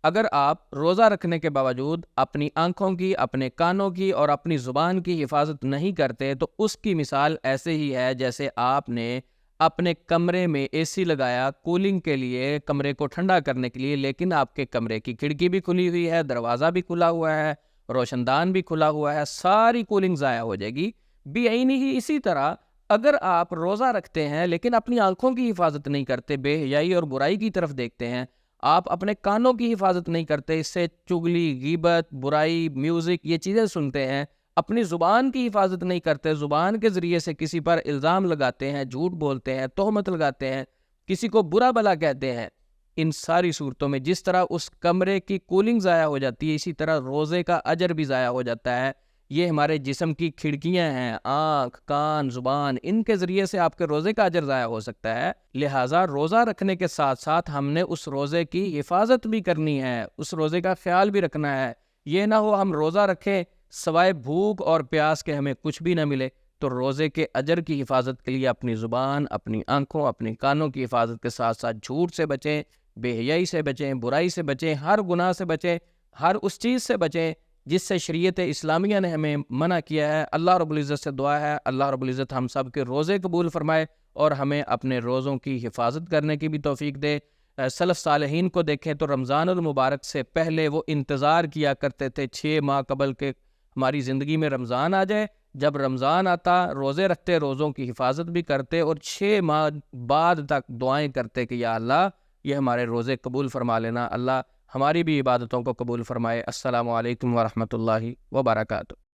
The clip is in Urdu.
اگر آپ روزہ رکھنے کے باوجود اپنی آنکھوں کی، اپنے کانوں کی اور اپنی زبان کی حفاظت نہیں کرتے تو اس کی مثال ایسے ہی ہے جیسے آپ نے اپنے کمرے میں اے سی لگایا کولنگ کے لیے، کمرے کو ٹھنڈا کرنے کے لیے، لیکن آپ کے کمرے کی کھڑکی بھی کھلی ہوئی ہے، دروازہ بھی کھلا ہوا ہے، روشن دان بھی کھلا ہوا ہے، ساری کولنگ ضائع ہو جائے گی۔ بعینی ہی اسی طرح اگر آپ روزہ رکھتے ہیں لیکن اپنی آنکھوں کی حفاظت نہیں کرتے، بے حیائی اور برائی کی طرف دیکھتے ہیں، آپ اپنے کانوں کی حفاظت نہیں کرتے، اس سے چغلی، غیبت، برائی، میوزک یہ چیزیں سنتے ہیں، اپنی زبان کی حفاظت نہیں کرتے، زبان کے ذریعے سے کسی پر الزام لگاتے ہیں، جھوٹ بولتے ہیں، تہمت لگاتے ہیں، کسی کو برا بھلا کہتے ہیں، ان ساری صورتوں میں جس طرح اس کمرے کی کولنگ ضائع ہو جاتی ہے، اسی طرح روزے کا اجر بھی ضائع ہو جاتا ہے۔ یہ ہمارے جسم کی کھڑکیاں ہیں، آنکھ، کان، زبان، ان کے ذریعے سے آپ کے روزے کا اجر ضائع ہو سکتا ہے۔ لہٰذا روزہ رکھنے کے ساتھ ساتھ ہم نے اس روزے کی حفاظت بھی کرنی ہے، اس روزے کا خیال بھی رکھنا ہے۔ یہ نہ ہو ہم روزہ رکھیں سوائے بھوک اور پیاس کے ہمیں کچھ بھی نہ ملے۔ تو روزے کے اجر کی حفاظت کے لیے اپنی زبان، اپنی آنکھوں، اپنی کانوں کی حفاظت کے ساتھ ساتھ جھوٹ سے بچیں، بے حیائی سے بچیں، برائی سے بچیں، ہر گناہ سے بچیں، ہر اس چیز سے بچیں جس سے شریعت اسلامیہ نے ہمیں منع کیا ہے۔ اللہ رب العزت سے دعا ہے اللہ رب العزت ہم سب کے روزے قبول فرمائے اور ہمیں اپنے روزوں کی حفاظت کرنے کی بھی توفیق دے۔ سلف صالحین کو دیکھیں تو رمضان المبارک سے پہلے وہ انتظار کیا کرتے تھے 6 ماہ قبل کے ہماری زندگی میں رمضان آ جائے، جب رمضان آتا روزے رکھتے، روزوں کی حفاظت بھی کرتے اور 6 ماہ بعد تک دعائیں کرتے کہ یا اللہ یہ ہمارے روزے قبول فرما لینا، اللہ ہماری بھی عبادتوں کو قبول فرمائے۔ السلام علیکم ورحمۃ اللہ وبرکاتہ۔